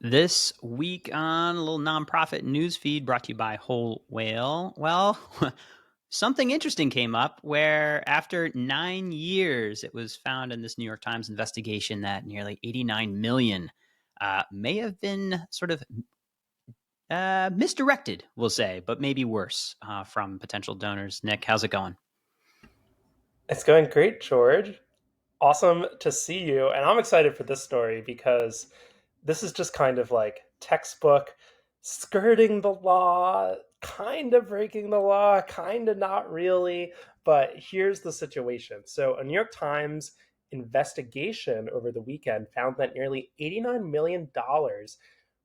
This week on a little nonprofit news feed brought to you by Whole Whale. Well, something interesting came up where after 9 years, it was found in this New York Times investigation that nearly 89 million may have been sort of misdirected, we'll say, but maybe worse from potential donors. Nick, how's it going? It's going great, George. Awesome to see you. And I'm excited for this story because this is just kind of like textbook skirting the law, kind of breaking the law, kind of not really. But here's the situation. So, a New York Times investigation over the weekend found that nearly $89 million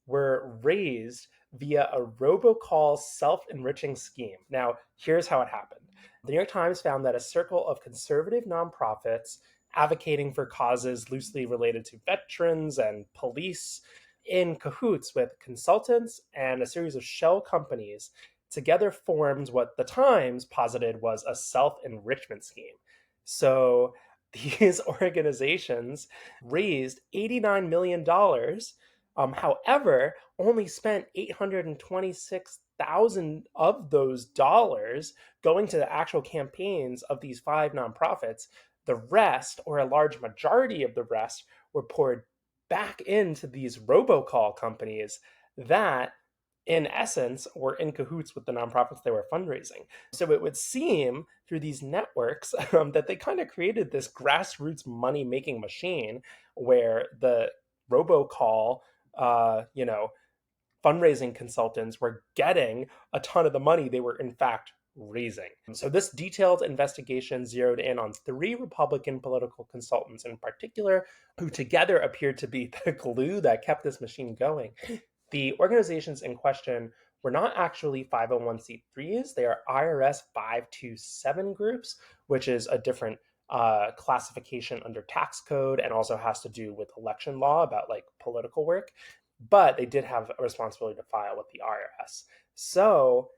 were raised via a robocall self-enriching scheme. Now, here's how it happened. The New York Times found that a circle of conservative nonprofits advocating for causes loosely related to veterans and police in cahoots with consultants and a series of shell companies together formed what the Times posited was a self-enrichment scheme. So these organizations raised $89 million. However, only spent 826,000 of those dollars going to the actual campaigns of these five nonprofits. The rest, or a large majority of the rest, were poured back into these robocall companies that, in essence, were in cahoots with the nonprofits they were fundraising. So it would seem through these networks that they kind of created this grassroots money making machine where the robocall, uh, you know, fundraising consultants were getting a ton of the money they were in fact raising. So this detailed investigation zeroed in on three Republican political consultants in particular, who together appeared to be the glue that kept this machine going. The organizations in question were not actually 501c3s, they are IRS 527 groups, which is a different classification under tax code and also has to do with election law about like political work, but they did have a responsibility to file with the IRS. So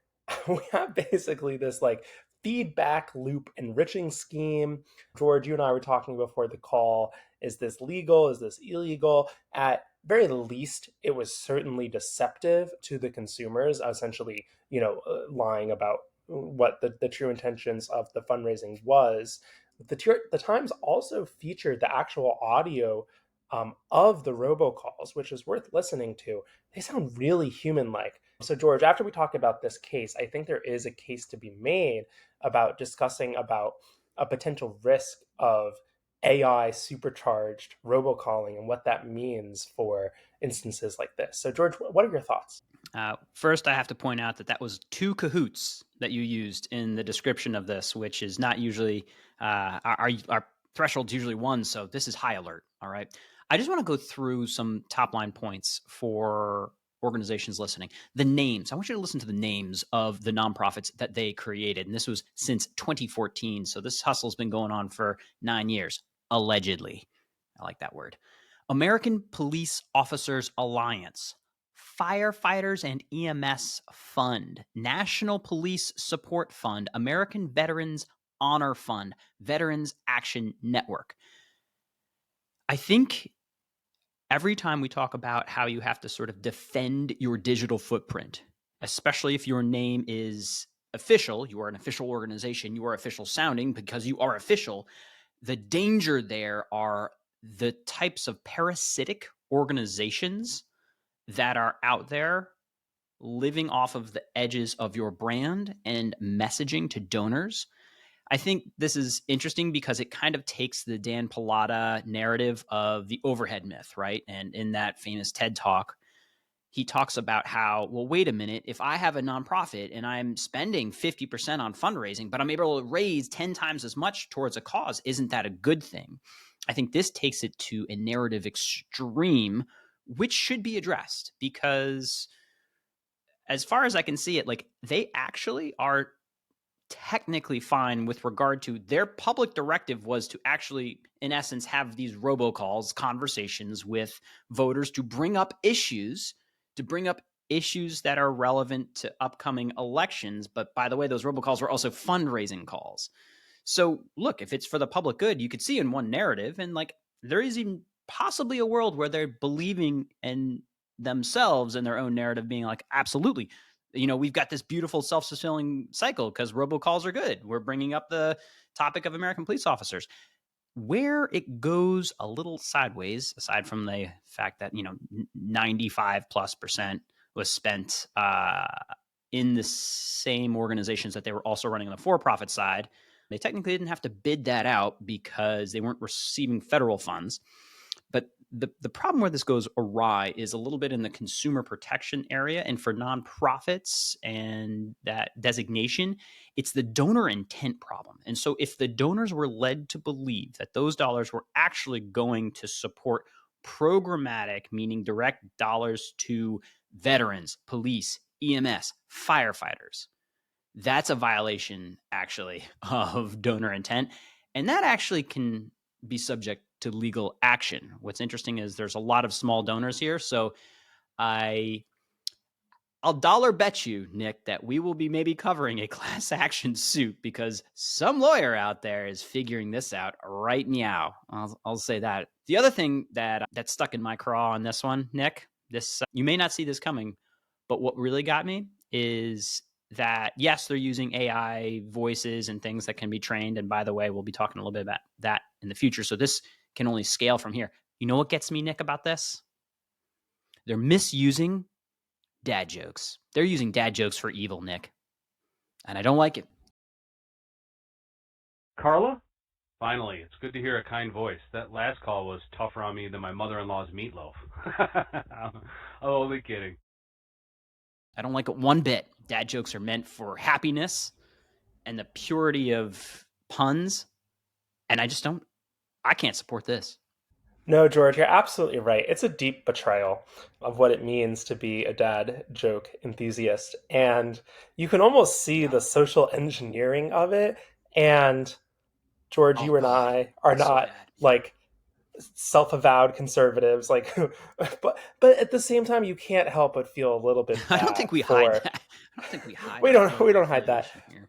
we have basically this like feedback loop enriching scheme. George, you and I were talking before the call. Is this legal? Is this illegal? At very least, it was certainly deceptive to the consumers, essentially, lying about what the true intentions of the fundraising was. The Times also featured the actual audio of the robocalls, which is worth listening to. They sound really human like. So, George, after we talk about this case, I think there is a case to be made about discussing about a potential risk of AI supercharged robocalling and what that means for instances like this. So, George, what are your thoughts? First, I have to point out that that was two cahoots that you used in the description of this, which is not usually our threshold's usually one, so this is high alert. All right. I just want to go through some top line points for organizations listening. The names. I want you to listen to the names of the nonprofits that they created, and this was since 2014. So this hustle's been going on for 9 years, allegedly. I like that word. American Police Officers Alliance, Firefighters and EMS Fund, National Police Support Fund, American Veterans Honor Fund, Veterans Action Network. I think every time we talk about how you have to sort of defend your digital footprint, especially if your name is official, you are an official organization, you are official sounding because you are official, the danger there are the types of parasitic organizations that are out there living off of the edges of your brand and messaging to donors. I think this is interesting because it kind of takes the Dan Pallotta narrative of the overhead myth, right? And in that famous TED talk, he talks about how, well, wait a minute, if I have a nonprofit and I'm spending 50% on fundraising, but I'm able to raise 10 times as much towards a cause, isn't that a good thing? I think this takes it to a narrative extreme, which should be addressed because as far as I can see it, like they actually are technically fine with regard to their public directive was to actually, in essence, have these robocalls, conversations with voters to bring up issues that are relevant to upcoming elections. But by the way, those robocalls were also fundraising calls. So look, if it's for the public good, you could see in one narrative, and like there is even possibly a world where they're believing and themselves in their own narrative being like, absolutely, we've got this beautiful self-fulfilling cycle because robocalls are good. We're bringing up the topic of American police officers. Where it goes a little sideways, aside from the fact that 95+% was spent in the same organizations that they were also running on the for-profit side, they technically didn't have to bid that out because they weren't receiving federal funds. But the problem where this goes awry is a little bit in the consumer protection area. And for nonprofits and that designation, it's the donor intent problem. And so if the donors were led to believe that those dollars were actually going to support programmatic, meaning direct dollars to veterans, police, EMS, firefighters, that's a violation actually of donor intent. And that actually can be subject to legal action. What's interesting is there's a lot of small donors here. So I'll dollar bet you, Nick, that we will be maybe covering a class action suit because some lawyer out there is figuring this out right now. I'll say that. The other thing that stuck in my craw on this one, Nick, this you may not see this coming, but what really got me is that yes, they're using AI voices and things that can be trained. And by the way, we'll be talking a little bit about that in the future. So this can only scale from here. You know what gets me, Nick, about this? They're misusing dad jokes. They're using dad jokes for evil, Nick. And I don't like it. Carla? Finally, it's good to hear a kind voice. That last call was tougher on me than my mother-in-law's meatloaf. I'm only kidding. I don't like it one bit. Dad jokes are meant for happiness and the purity of puns. And I can't support this. No, George, you're absolutely right. It's a deep betrayal of what it means to be a dad joke enthusiast. And you can almost see the social engineering of it. And George, Oh you and God, I are it's so not bad. like self-avowed conservatives, like, but at the same time, you can't help but feel a little bit I don't think bad we hide for. that. I don't think we hide We our don't political hide that, affiliation here.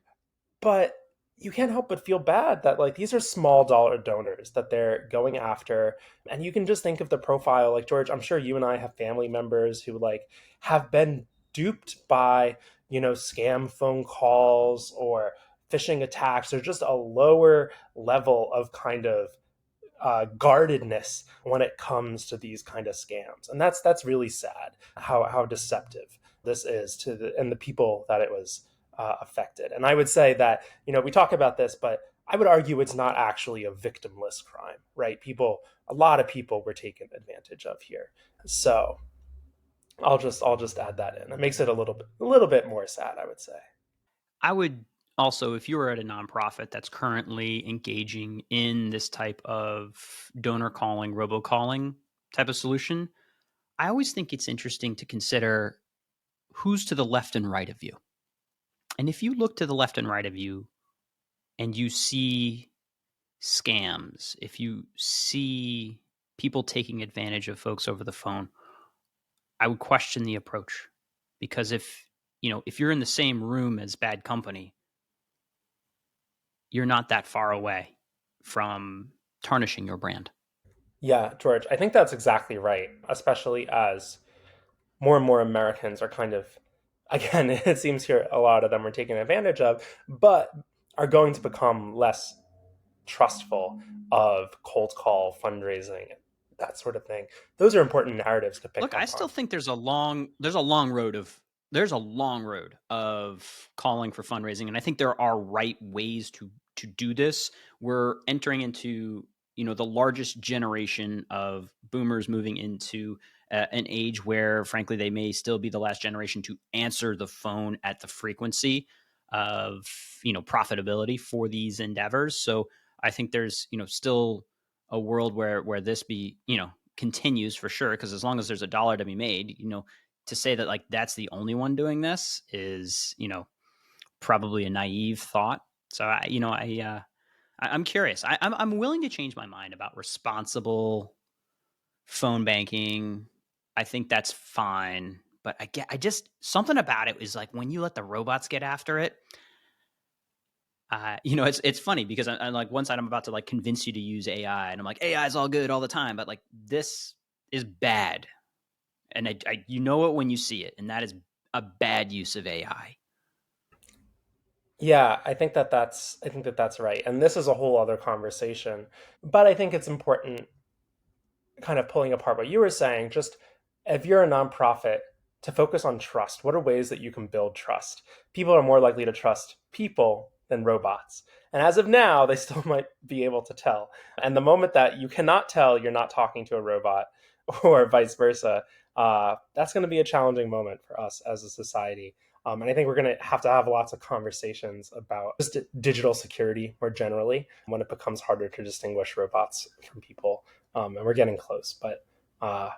but you can't help but feel bad that like these are small dollar donors that they're going after, and you can just think of the profile. Like George, I'm sure you and I have family members who like have been duped by scam phone calls or phishing attacks. There's just a lower level of kind of guardedness when it comes to these kind of scams, and that's really sad. How deceptive this is to the people that it was affected. And I would say that we talk about this, but I would argue it's not actually a victimless crime, right? A lot of people were taken advantage of here. So I'll just add that in. It makes it a little bit more sad, I would say. I would also, if you were at a nonprofit that's currently engaging in this type of donor calling, robocalling type of solution, I always think it's interesting to consider who's to the left and right of you. And if you look to the left and right of you and you see scams, if you see people taking advantage of folks over the phone, I would question the approach. Because if you're in the same room as bad company, you're not that far away from tarnishing your brand. Yeah, George, I think that's exactly right, especially as more and more Americans are kind of, again, it seems here a lot of them are taken advantage of, but are going to become less trustful of cold call fundraising, that sort of thing. Those are important narratives to pick Look, I up still on. think there's a long road of calling for fundraising, and I think there are right ways to do this. We're entering into the largest generation of boomers moving into an age where, frankly, they may still be the last generation to answer the phone at the frequency of profitability for these endeavors. So I think there's still a world where this continues for sure, because as long as there's a dollar to be made, to say that like that's the only one doing this is probably a naive thought. So I'm curious. I'm willing to change my mind about responsible phone banking. I think that's fine, but I just something about it is like when you let the robots get after it. It's funny because I'm like one side I'm about to like convince you to use AI, and I'm like AI is all good all the time, but like this is bad, And you know it when you see it, and that is a bad use of AI. Yeah, I think that that's right. And this is a whole other conversation. But I think it's important, kind of pulling apart what you were saying, just if you're a nonprofit, to focus on trust. What are ways that you can build trust? People are more likely to trust people than robots. And as of now, they still might be able to tell. And the moment that you cannot tell you're not talking to a robot or vice versa, that's going to be a challenging moment for us as a society. And I think we're going to have lots of conversations about just digital security more generally when it becomes harder to distinguish robots from people. And we're getting close. But uh,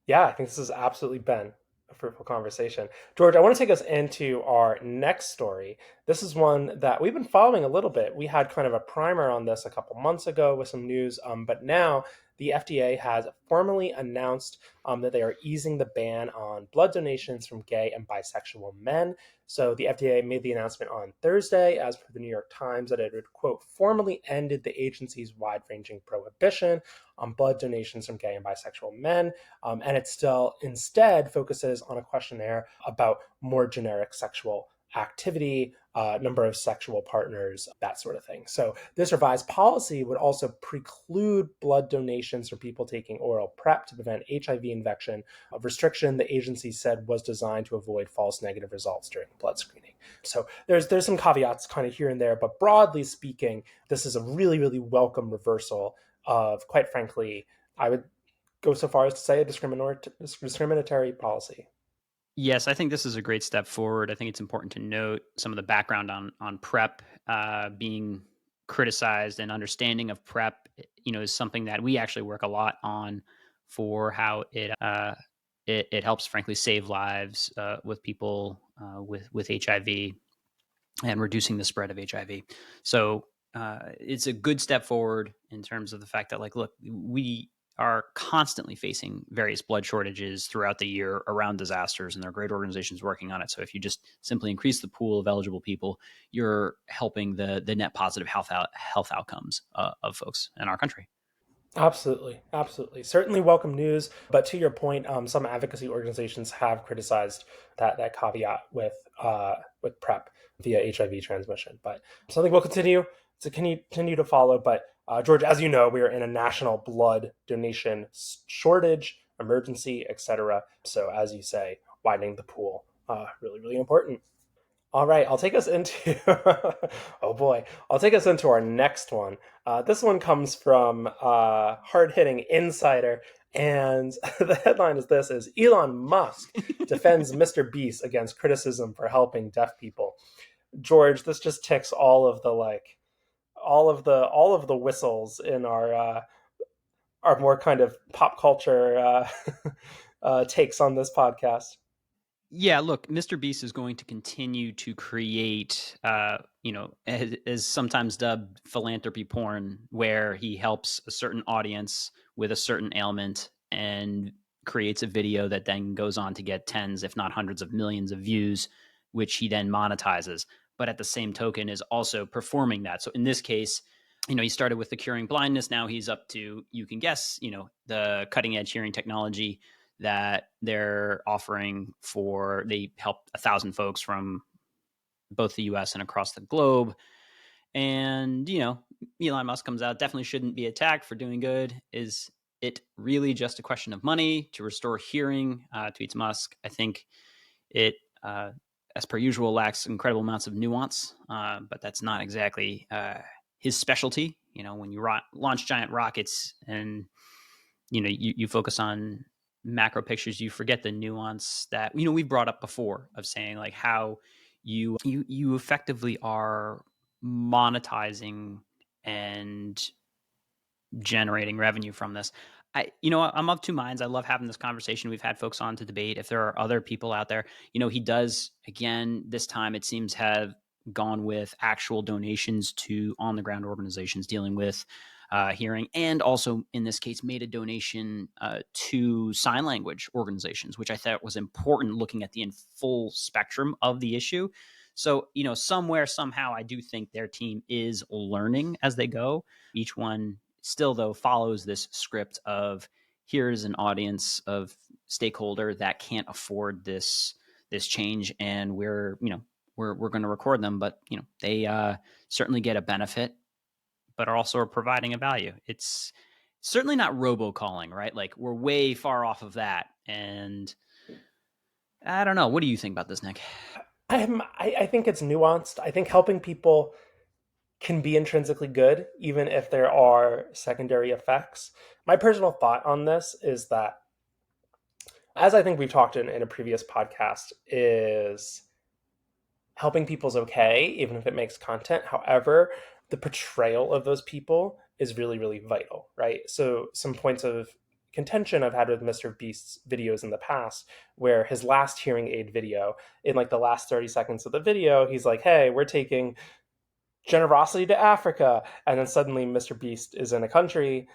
yeah, I think this has absolutely been a fruitful conversation. George, I want to take us into our next story. This is one that we've been following a little bit. We had kind of a primer on this a couple months ago with some news, but now the FDA has formally announced that they are easing the ban on blood donations from gay and bisexual men. So the FDA made the announcement on Thursday, as per the New York Times, that it would, quote, formally ended the agency's wide-ranging prohibition on blood donations from gay and bisexual men. And it still instead focuses on a questionnaire about more generic sexual activity, number of sexual partners, that sort of thing. So this revised policy would also preclude blood donations from people taking oral PrEP to prevent HIV infection, a restriction the agency said was designed to avoid false negative results during blood screening. So there's some caveats kind of here and there, but broadly speaking, this is a really, really welcome reversal of, quite frankly, I would go so far as to say a discriminatory policy. Yes, I think this is a great step forward. I think it's important to note some of the background on PrEP being criticized, and understanding of PrEP, is something that we actually work a lot on for how it helps, frankly, save lives with people with HIV and reducing the spread of HIV. So it's a good step forward in terms of the fact that, like, look, we are constantly facing various blood shortages throughout the year around disasters, and there are great organizations working on it. So if you just simply increase the pool of eligible people, you're helping the net positive health outcomes of folks in our country. Absolutely, absolutely. Certainly welcome news. But to your point, some advocacy organizations have criticized that caveat with PrEP via HIV transmission. But something we'll continue to follow. But George, as you know, we are in a national blood donation shortage, emergency, etc. So as you say, widening the pool, really, really important. All right, I'll take us into oh boy, I'll take us into our next one. This one comes from Hard Hitting Insider, and the headline is this: is Elon Musk defends Mr. Beast against criticism for helping deaf people. George, this just ticks all of the whistles in our more kind of pop culture takes on this podcast. Yeah, look, Mr. Beast is going to continue to create, as sometimes dubbed, philanthropy porn, where he helps a certain audience with a certain ailment and creates a video that then goes on to get tens, if not hundreds of millions of views, which he then monetizes. But at the same token, is also performing that. So in this case, he started with the curing blindness. Now he's up to, you can guess, the cutting edge hearing technology that they're offering for. They helped 1,000 folks from both the US and across the globe. And, Elon Musk comes out, definitely shouldn't be attacked for doing good. Is it really just a question of money to restore hearing? Tweets Musk. I think it, as per usual, lacks incredible amounts of nuance, but that's not exactly his specialty. When you launch giant rockets and, you focus on macro pictures, you forget the nuance that we've brought up before, of saying, like, how you effectively are monetizing and generating revenue from this. I'm of two minds. I love having this conversation. We've had folks on to debate if there are other people out there. He does, again, this time it seems, have gone with actual donations to on the ground organizations dealing with hearing, and also in this case made a donation to sign language organizations, which I thought was important, looking at the full spectrum of the issue. So, somewhere, somehow, I do think their team is learning as they go. Each one still, though, follows this script of, here's an audience of stakeholder that can't afford this change, and we're going to record them, but they certainly get a benefit, but are also providing a value. It's certainly not robocalling, right? Like, we're way far off of that, and I don't know. What do you think about this, Nick? I think it's nuanced. I think helping people can be intrinsically good, even if there are secondary effects. My personal thought on this is that, as I think we've talked in a previous podcast, is helping people's okay, even if it makes content. However, the portrayal of those people is really, really vital, right? So some points of contention I've had with Mr. Beast's videos in the past, where his last hearing aid video, in like the last 30 seconds of the video, he's like, hey, we're taking generosity to Africa. And then suddenly Mr. Beast is in a country,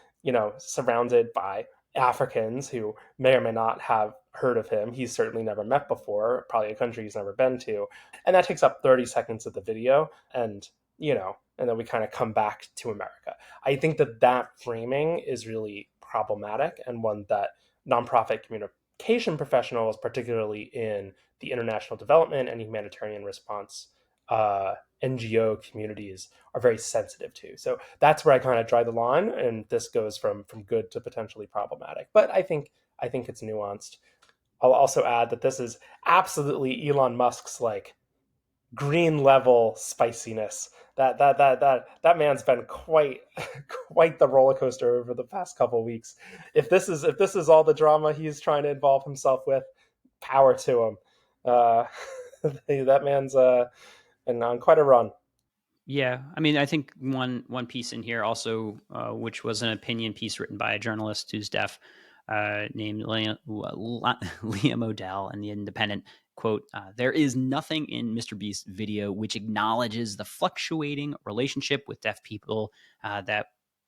surrounded by Africans who may or may not have heard of him. He's certainly never met before, probably a country he's never been to. And that takes up 30 seconds of the video. And then we kind of come back to America. I think that framing is really problematic, and one that nonprofit communication professionals, particularly in the international development and humanitarian response NGO communities, are very sensitive to. So that's where I kind of draw the line, and this goes from good to potentially problematic. But I think it's nuanced. I'll also add that this is absolutely Elon Musk's like green level spiciness. That man's been quite quite the roller coaster over the past couple of weeks. If this is all the drama he's trying to involve himself with, power to him. That man's and on quite a run. Yeah, I mean, I think one piece in here also, which was an opinion piece written by a journalist who's deaf, named Liam O'Dell in The Independent. Quote, there is nothing in Mr. Beast's video which acknowledges the fluctuating relationship with deaf people that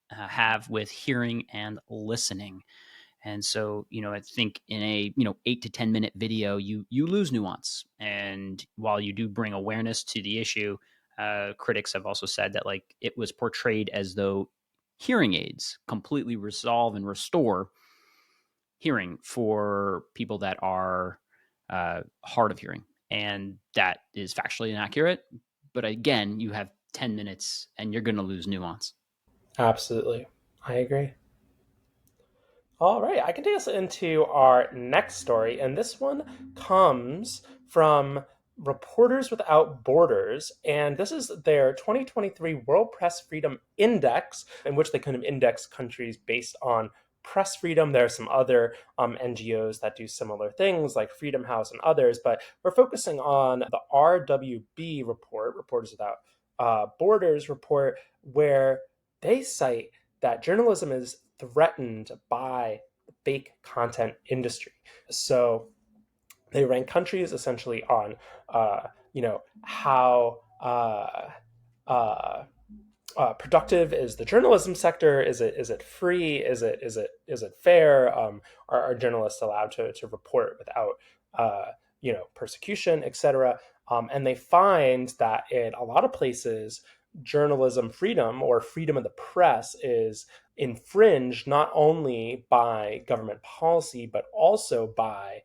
have with hearing and listening. And so, I think in a 8 to 10 minute video, you lose nuance. And while you do bring awareness to the issue, critics have also said that like it was portrayed as though hearing aids completely resolve and restore hearing for people that are hard of hearing, and that is factually inaccurate. But again, you have 10 minutes, and you're going to lose nuance. Absolutely, I agree. All right, I can take us into our next story, and this one comes from Reporters Without Borders, and this is their 2023 World Press Freedom Index, in which they kind of index countries based on press freedom. There are some other NGOs that do similar things, like Freedom House and others, but we're focusing on the RWB report, Reporters Without Borders report, where they cite that journalism is threatened by the fake content industry. So they rank countries essentially on, how productive is the journalism sector? Is it free? Is it fair? Are journalists allowed to report without persecution, etc.? And they find that in a lot of places, journalism freedom or freedom of the press is infringed not only by government policy, but also by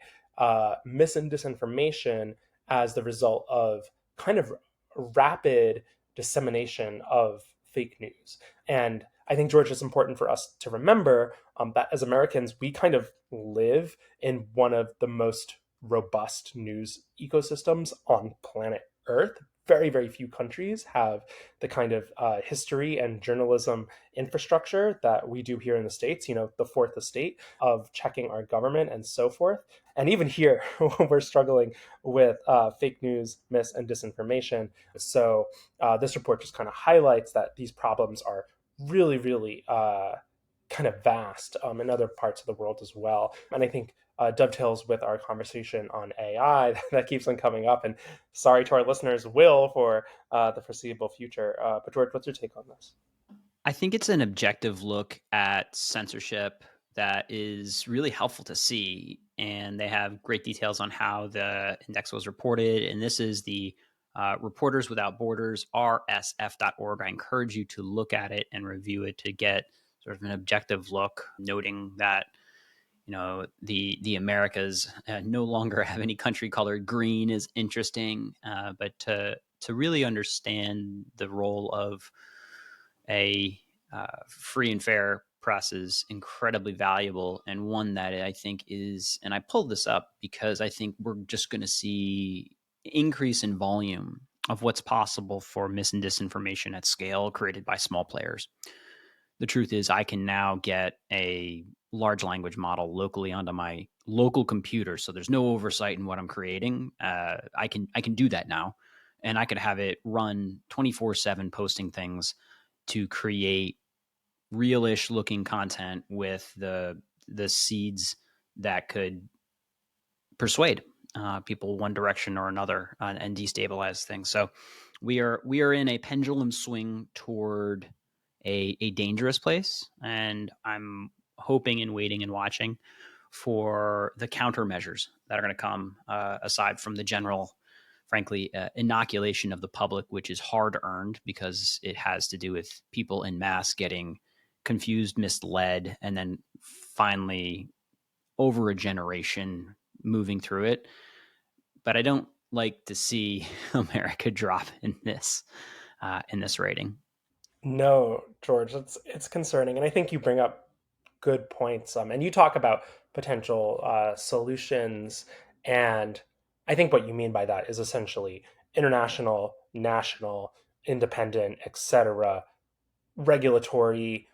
mis and disinformation as the result of kind of rapid dissemination of fake news. And I think, George, it's important for us to remember that as Americans, we kind of live in one of the most robust news ecosystems on planet Earth. Very, very few countries have the kind of history and journalism infrastructure that we do here in the States, the fourth estate of checking our government and so forth. And even here, we're struggling with fake news, mis and disinformation. So this report just kind of highlights that these problems are really, really kind of vast in other parts of the world as well. And I think dovetails with our conversation on AI that keeps on coming up. And sorry to our listeners, will for the foreseeable future. But George, what's your take on this? I think it's an objective look at censorship that is really helpful to see. And they have great details on how the index was reported. And this is the Reporters Without Borders, rsf.org. I encourage you to look at it and review it to get sort of an objective look, noting that the Americas no longer have any country colored green is interesting, but to really understand the role of a free and fair press is incredibly valuable, and one that I think is, and I pulled this up because I think we're just going to see increase in volume of what's possible for mis and disinformation at scale created by small players. The truth is, I can now get a large language model locally onto my local computer, so there's no oversight in what I'm creating. I can do that now, and I could have it run 24/7 posting things to create realish looking content with the seeds that could persuade people one direction or another, and destabilize things. So we are in a pendulum swing toward a dangerous place, and I'm hoping and waiting and watching for the countermeasures that are going to come, aside from the general, frankly, inoculation of the public, which is hard earned because it has to do with people in mass getting confused, misled, and then finally over a generation moving through it. But I don't like to see America drop in this rating. No, George, it's concerning, and I think you bring up good points. And you talk about potential solutions, and I think what you mean by that is essentially international, national, independent, etc., regulatory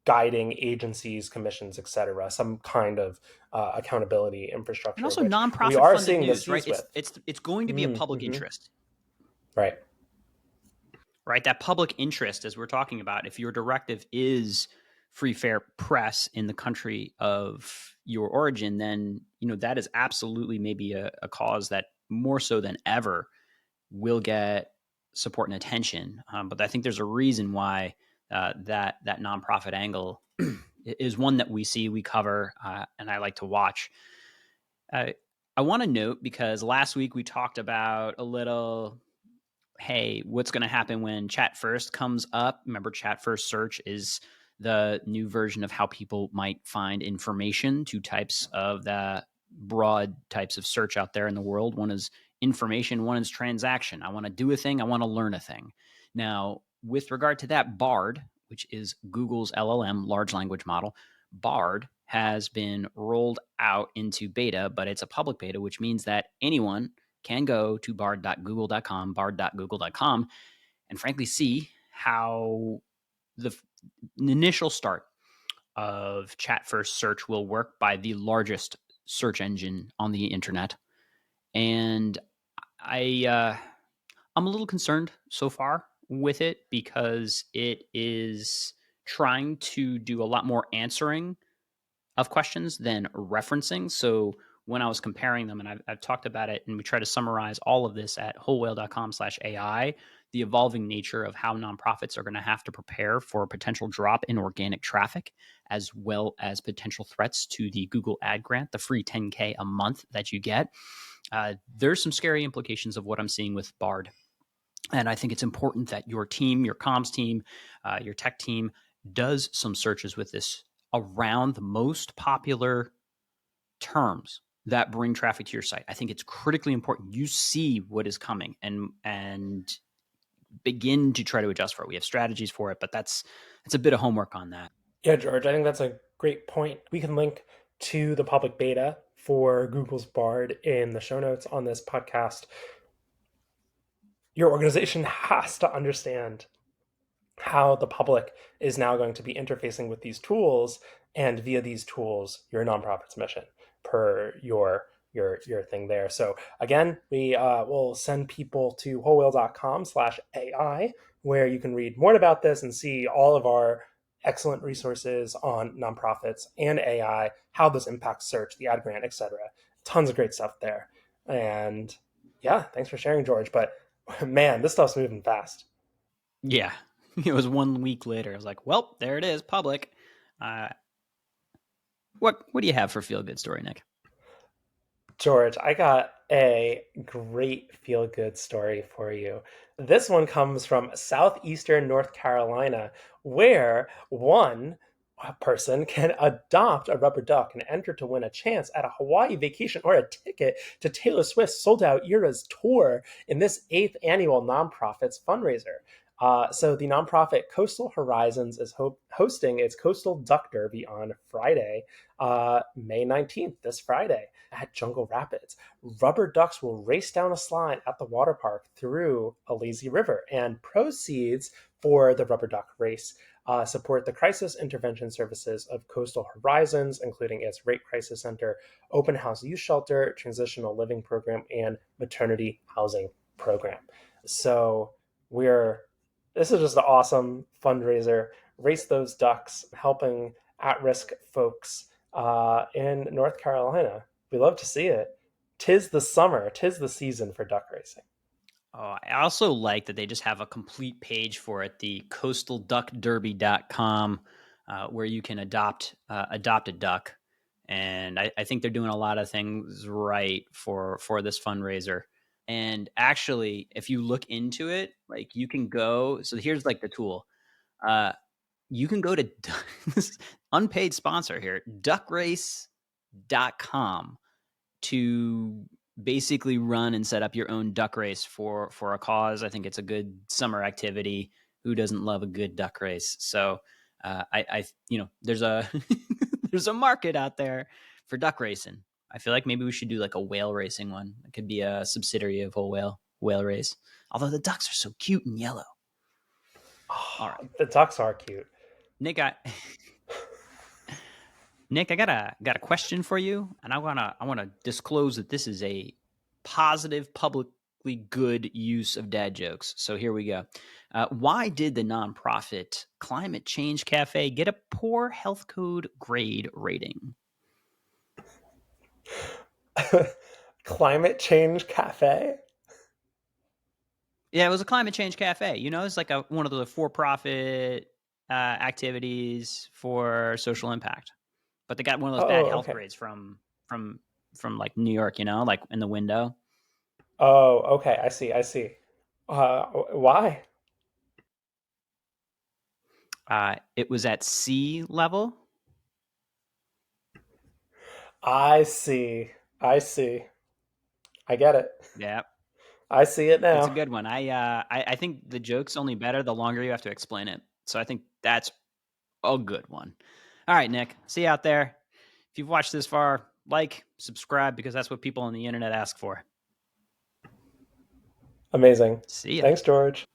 guiding agencies, commissions, etc., some kind of accountability And infrastructure, also which we nonprofit are funded seeing the news, right? seas with. It's going to be a public Mm-hmm. interest, Right. right? That public interest, as we're talking about, if your directive is free, fair press in the country of your origin, then that is absolutely maybe a cause that more so than ever will get support and attention. But I think there's a reason why that nonprofit angle is one that we cover, and I like to watch. I want to note, because last week we talked about a little, hey, what's going to happen when chat first comes up? Remember, chat first search is the new version of how people might find information. Two types of the broad types of search out there in the world. One is information, one is transaction. I want to do a thing, I want to learn a thing. Now, with regard to that, Bard, which is Google's LLM, large language model, Bard has been rolled out into beta, but it's a public beta, which means that anyone can go to bard.google.com, bard.google.com, and frankly see how the initial start of chat first search will work by the largest search engine on the internet. And I'm a little concerned so far with it, because it is trying to do a lot more answering of questions than referencing. So when I was comparing them, and I've talked about it, and we try to summarize all of this at wholewhale.com/AI, the evolving nature of how nonprofits are going to have to prepare for a potential drop in organic traffic, as well as potential threats to the Google ad grant, the free 10K a month that you get. There's some scary implications of what I'm seeing with Bard. And I think it's important that your team, your comms team, your tech team does some searches with this around the most popular terms that bring traffic to your site. I think it's critically important you see what is coming and begin to try to adjust for it. We have strategies for it, but it's a bit of homework on that. Yeah, George, I think that's a great point. We can link to the public beta for Google's Bard in the show notes on this podcast. Your organization has to understand how the public is now going to be interfacing with these tools, and via these tools, your nonprofit's mission, per your thing there. So again, we will send people to wholewhale.com/AI, where you can read more about this and see all of our excellent resources on nonprofits and AI, how this impacts search, the ad grant, etc. Tons of great stuff there. And yeah, thanks for sharing, George. But man, this stuff's moving fast. Yeah. It was 1 week later. I was like, well, there it is, public. What do you have for feel good story, Nick? George, I got a great feel good story for you. This one comes from southeastern North Carolina, where one a person can adopt a rubber duck and enter to win a chance at a Hawaii vacation or a ticket to Taylor Swift's sold out Eras tour in this 8th annual nonprofits fundraiser. So the nonprofit Coastal Horizons is hosting its Coastal Duck Derby on Friday, May 19th, this Friday, at Jungle Rapids. Rubber ducks will race down a slide at the water park through a lazy river, and proceeds for the rubber duck race support the crisis intervention services of Coastal Horizons, including its Rape Crisis Center, Open House Youth Shelter, Transitional Living Program, and Maternity Housing Program. So this is just an awesome fundraiser. Race those ducks, helping at-risk folks in North Carolina. We love to see it. Tis the summer, tis the season for duck racing. Oh, I also like that they just have a complete page for it, the coastalduckderby.com, where you can adopt a duck. And I think they're doing a lot of things right for this fundraiser. And actually, if you look into it, like you can go. So here's like the tool. You can go to unpaid sponsor here, duckrace.com, to basically run and set up your own duck race for a cause. I think it's a good summer activity. Who doesn't love a good duck race? So I there's a there's a market out there for duck racing. I feel like maybe we should do like a whale racing one. It could be a subsidiary of whole whale race. Although the ducks are so cute and yellow. Oh, All right, the ducks are cute. Nick, Nick, I got a question for you, and I wanna disclose that this is a positive, publicly good use of dad jokes. So here we go. Why did the nonprofit Climate Change Cafe get a poor health code grade rating? Climate Change Cafe? Yeah, it was a climate change cafe. It's like one of the for-profit activities for social impact. But they got one of those bad health Okay. grades from like New York, like in the window. Oh, okay. I see. Why? It was at sea level. I see. I get it. Yeah, I see it it's a now. good one. I think the joke's only better the longer you have to explain it. So I think that's a good one. All right, Nick. See you out there. If you've watched this far, like, subscribe, because that's what people on the internet ask for. Amazing. See ya. Thanks, George.